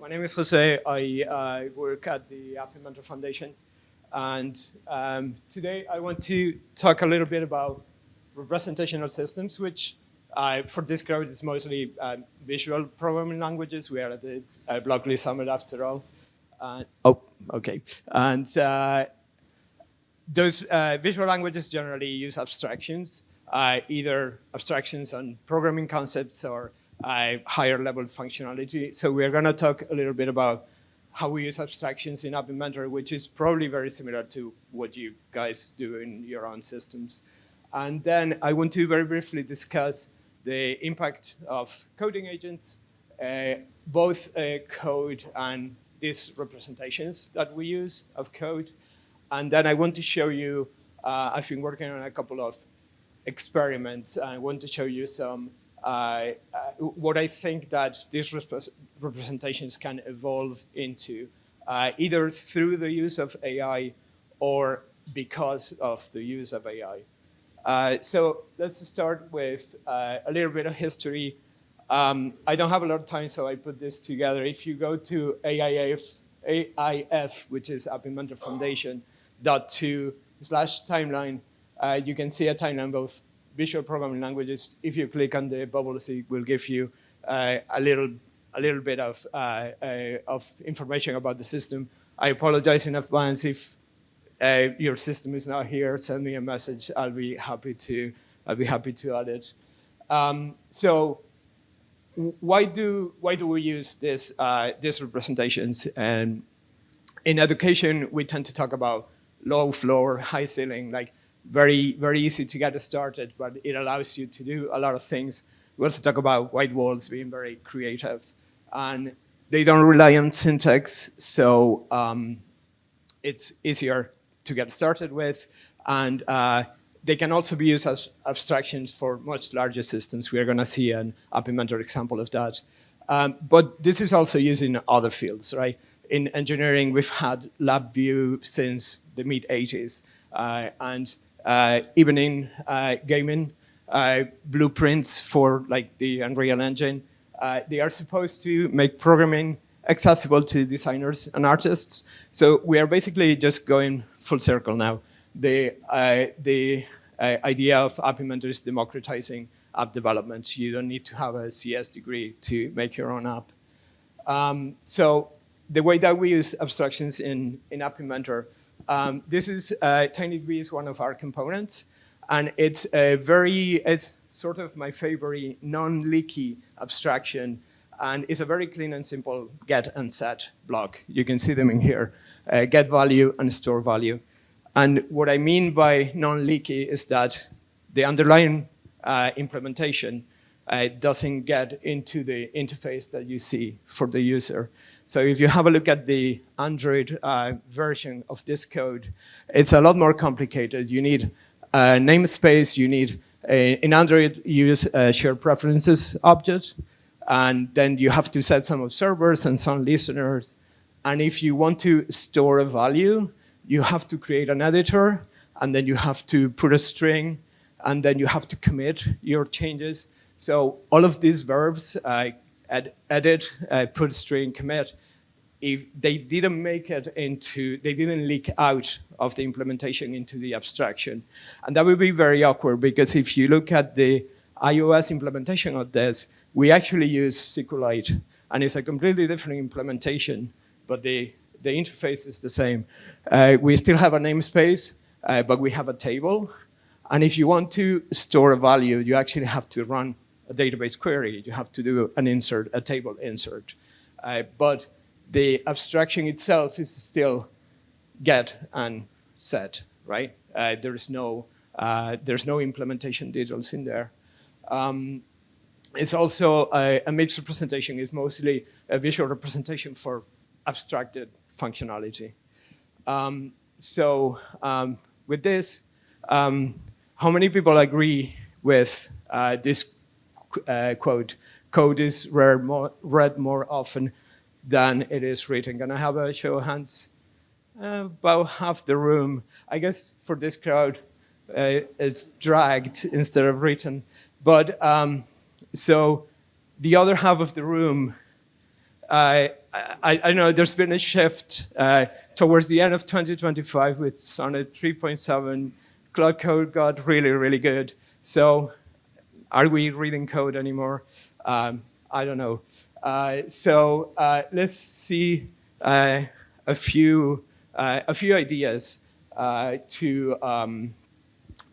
My name is Jose. I work at the App Inventor Foundation. And today I want to talk a little bit about representational systems, which for this crowd is mostly visual programming languages. We are at the Blockley Summit after all. Okay. And those visual languages generally use abstractions, either abstractions on programming concepts or higher level functionality. So we're going to talk a little bit about how we use abstractions in App Inventor, which is probably very similar to what you guys do in your own systems. And then I want to very briefly discuss the impact of coding agents, both code and these representations that we use of code. And then I want to show you, I've been working on a couple of experiments. I want to show you some what I think that these representations can evolve into, either through the use of AI or because of the use of AI. So let's start with a little bit of history. I don't have a lot of time, so I put this together. If you go to AIF, which is App Inventor Foundation, .2/timeline, you can see a timeline of visual programming languages. If you click on the bubbles, it will give you a little bit of information about the system. I apologize in advance if your system is not here. Send me a message. I'll be happy to add it. So why do we use these representations? And in education, we tend to talk about low floor, high ceiling, like very, very easy to get started, but it allows you to do a lot of things. We also talk about white walls being very creative. And they don't rely on syntax, so it's easier to get started with. And they can also be used as abstractions for much larger systems. We are going to see an App Inventor example of that. But this is also used in other fields, right? In engineering, we've had LabVIEW since the mid-'80s. And even in gaming, blueprints for like the Unreal Engine, they are supposed to make programming accessible to designers and artists. So we are basically just going full circle now. The idea of App Inventor is democratizing app development. You don't need to have a CS degree to make your own app. So the way that we use abstractions in App Inventor, this is TinyDB is one of our components, and it's sort of my favorite non-leaky abstraction, and it's a very clean and simple get and set block. You can see them in here, get value and store value. And what I mean by non-leaky is that the underlying implementation doesn't get into the interface that you see for the user. So if you have a look at the Android version of this code, it's a lot more complicated. You need a namespace, you need in Android, you use a shared preferences object, and then you have to set some observers and some listeners. And if you want to store a value, you have to create an editor, and then you have to put a string, and then you have to commit your changes. So all of these verbs, edit, put string, commit, if they didn't make it into, they didn't leak out of the implementation into the abstraction. And that would be very awkward, because if you look at the iOS implementation of this, we actually use SQLite, and it's a completely different implementation, but the interface is the same. We still have a namespace, but we have a table. And if you want to store a value, you actually have to run a database query. You have to do an insert, a table insert. But the abstraction itself is still get and set, right? There's no implementation details in there. It's also a mixed representation. It's mostly a visual representation for abstracted functionality. With this, how many people agree with this quote? Code is read more often than it is written. Can I have a show of hands? About half the room. I guess for this crowd, it's dragged instead of written. But so the other half of the room, I I know there's been a shift towards the end of 2025 with Sonnet 3.7. Cloud Code got really, really good. So are we reading code anymore? I don't know. Let's see a few ideas to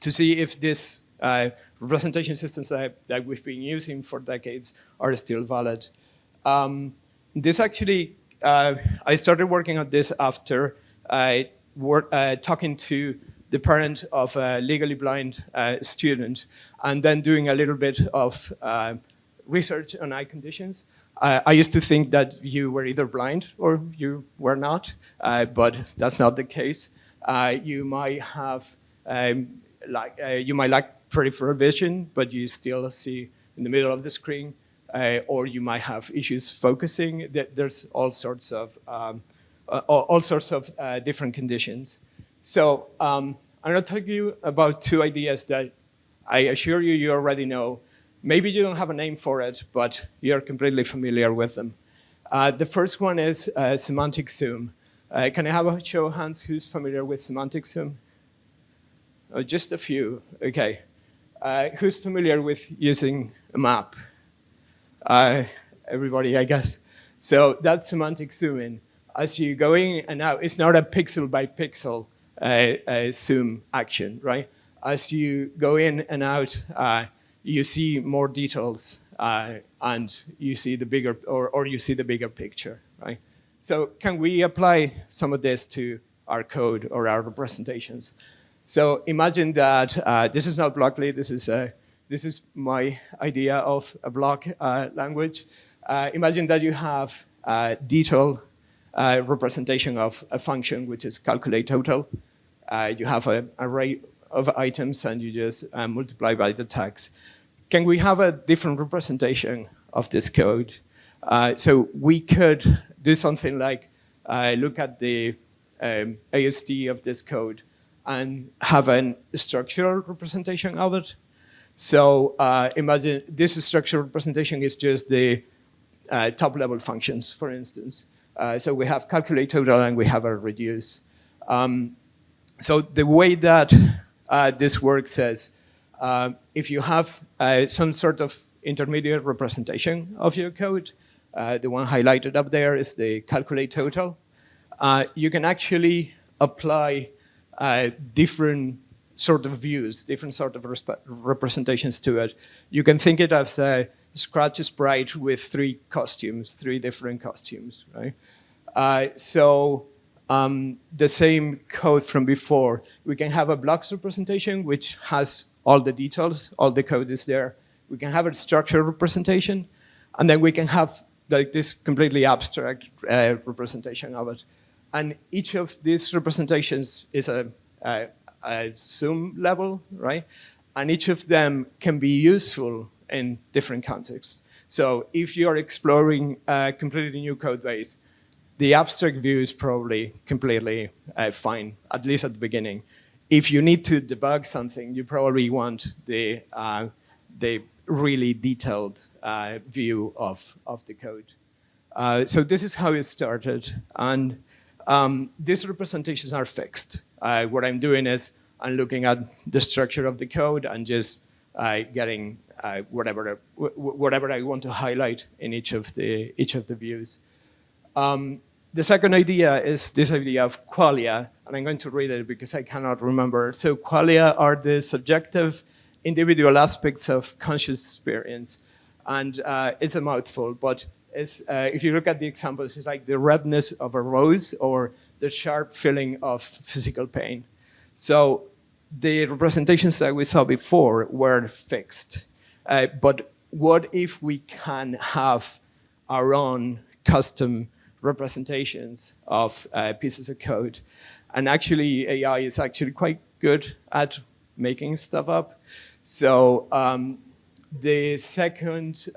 see if this representation systems that we've been using for decades are still valid. This actually, I started working on this after I talking to the parent of a legally blind student, and then doing a little bit of research on eye conditions. I used to think that you were either blind or you were not, but that's not the case. You might have you might lack peripheral vision, but you still see in the middle of the screen, or you might have issues focusing. There's all sorts of different conditions. So I'm going to talk to you about two ideas that I assure you already know. Maybe you don't have a name for it, but you're completely familiar with them. The first one is semantic zoom. Can I have a show of hands who's familiar with semantic zoom? Oh, just a few, okay. Who's familiar with using a map? Everybody, I guess. So that's semantic zooming. As you go in and out, it's not a pixel by pixel zoom action, right? As you go in and out, you see more details and you see the bigger, or you see the bigger picture, right? So can we apply some of this to our code or our representations? So imagine that this is not Blockly, this is my idea of a block language. Imagine that you have a detailed representation of a function, which is calculate total. You have an array of items and you just multiply by the tags. Can we have a different representation of this code? So we could do something like look at the ASD of this code and have a structural representation of it. So imagine this structural representation is just the top level functions, for instance. So we have calculate total and we have a reduce. So the way that this works is if you have some sort of intermediate representation of your code, the one highlighted up there is the calculate total. You can actually apply different sort of views, different sort of representations to it. You can think it as a Scratch sprite with three different costumes, right? The same code from before, we can have a blocks representation which has all the details, all the code is there. We can have a structured representation, and then we can have like this completely abstract representation of it. And each of these representations is a zoom level, right? And each of them can be useful in different contexts. So if you're exploring a completely new code base, the abstract view is probably completely fine, at least at the beginning. If you need to debug something, you probably want the really detailed view of the code. So this is how it started. And these representations are fixed. What I'm doing is I'm looking at the structure of the code and just getting whatever I want to highlight in each of the views. The second idea is this idea of qualia, and I'm going to read it because I cannot remember. So qualia are the subjective individual aspects of conscious experience. And it's a mouthful, but it's, if you look at the examples, it's like the redness of a rose or the sharp feeling of physical pain. So the representations that we saw before were fixed. But what if we can have our own custom representations of pieces of code? And actually, AI is actually quite good at making stuff up. So the second,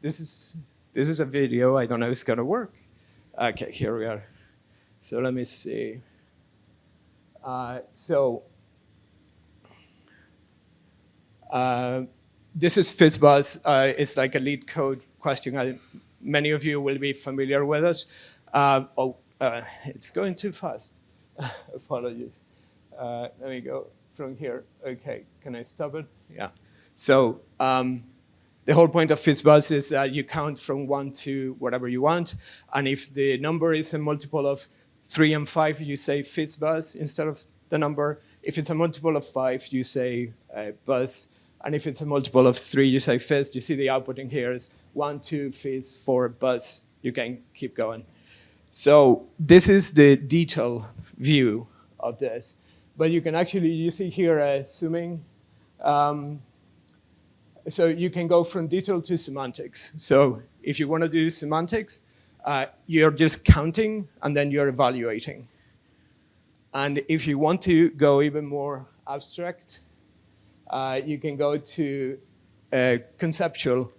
this is a video. I don't know if it's going to work. Okay, here we are. So let me see. This is FizzBuzz. It's like a lead code question. many of you will be familiar with it. It's going too fast. Apologies. Let me go from here. Okay, can I stop it? Yeah. So the whole point of FizzBuzz is that you count from 1 to whatever you want. And if the number is a multiple of 3 and 5, you say FizzBuzz instead of the number. If it's a multiple of 5, you say buzz. And if it's a multiple of 3, you say fizz. You see the output in here is 1, 2, fizz, 4, buzz. You can keep going. So this is the detail view of this. But you can actually, you see here zooming. So you can go from detail to semantics. So if you want to do semantics, you're just counting and then you're evaluating. And if you want to go even more abstract, you can go to a conceptual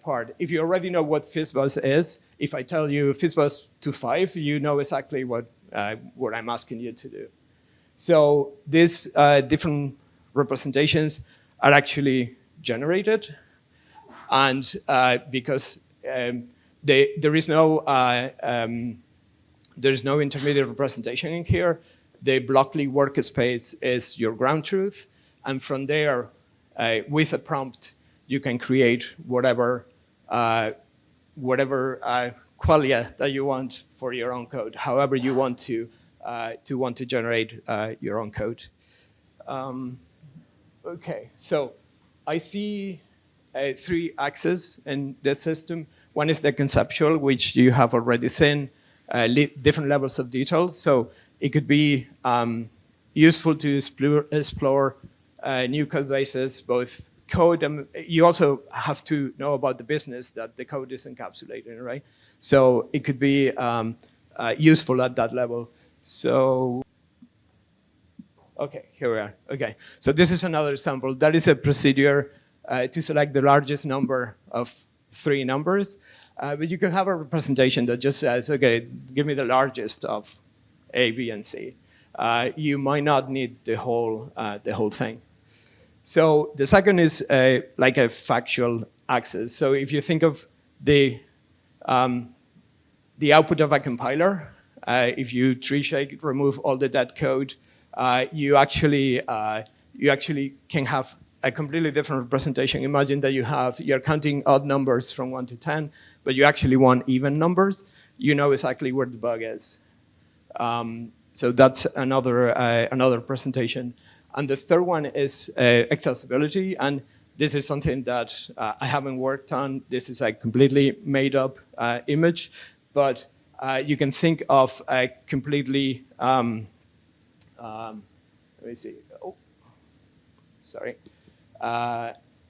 part. If you already know what FizzBuzz is, if I tell you FizzBuzz to 5, you know exactly what I'm asking you to do. So these different representations are actually generated, and because there is no intermediate representation in here, the Blockly workspace is your ground truth, and from there, with a prompt, you can create whatever qualia that you want for your own code, however you want to generate your own code. Okay, so I see 3 axes in the system. One is the conceptual, which you have already seen, different levels of detail. So it could be useful to explore new code bases, both code and you also have to know about the business that the code is encapsulating, right? So it could be useful at that level. So, okay, here we are. Okay, so this is another example. That is a procedure to select the largest number of 3 numbers. But you can have a representation that just says, okay, give me the largest of A, B, and C. You might not need the whole thing. So the second is like a factual axis. So if you think of the output of a compiler, if you tree shake, remove all the dead code, you actually can have a completely different representation. Imagine that you're counting odd numbers from 1 to 10, but you actually want even numbers. You know exactly where the bug is. So that's another presentation. And the third one is accessibility, and this is something that I haven't worked on. This is a completely made up image, but you can think of a completely, let me see, oh, sorry.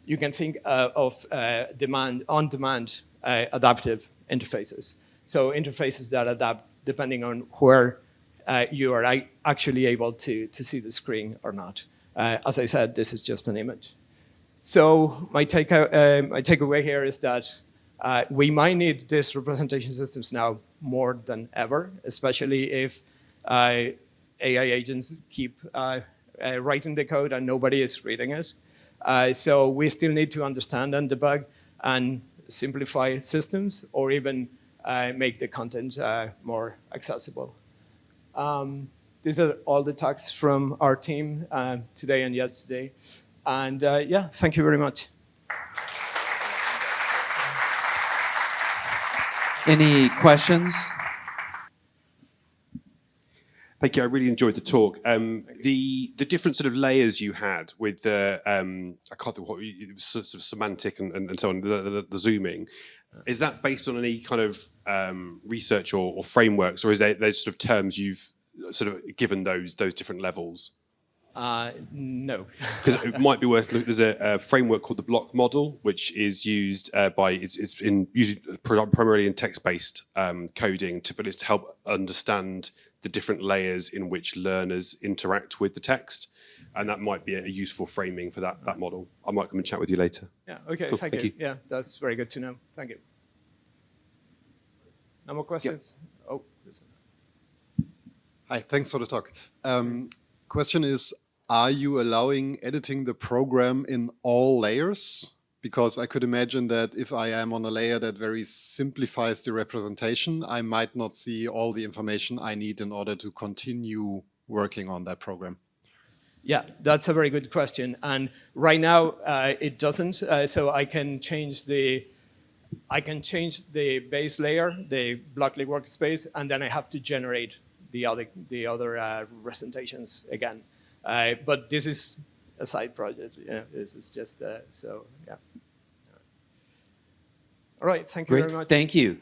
You can think of on-demand adaptive interfaces. So interfaces that adapt depending on where you are actually able to see the screen or not. As I said, this is just an image. So my takeaway here is that we might need these representation systems now more than ever, especially if AI agents keep writing the code and nobody is reading it. So we still need to understand and debug and simplify systems, or even make the content more accessible. These are all the talks from our team today and yesterday. And yeah, thank you very much. Any questions? Thank you. I really enjoyed the talk. The different sort of layers you had with the I can't think what it was, sort of semantic and so on, the zooming. Is that based on any kind of research or frameworks, or is there those sort of terms you've sort of given those different levels? No. Because it might be worth looking. There's a framework called the block model, which is used it's usually primarily in text-based coding, but it's to help understand the different layers in which learners interact with the text, and that might be a useful framing for that model. I might come and chat with you later. Yeah. Okay. Cool. Thank you. Yeah, that's very good to know. Thank you. No more questions? Yep. Oh. Hi. Thanks for the talk. Question is, are you allowing editing the program in all layers? because I could imagine that if I am on a layer that very simplifies the representation, I might not see all the information I need in order to continue working on that program. Yeah, that's a very good question. And right now it doesn't. So I can change the base layer, the Blockly workspace, and then I have to generate the other presentations again. But this is a side project. Yeah, this is just so yeah. All right, thank you Great. very much. Thank you.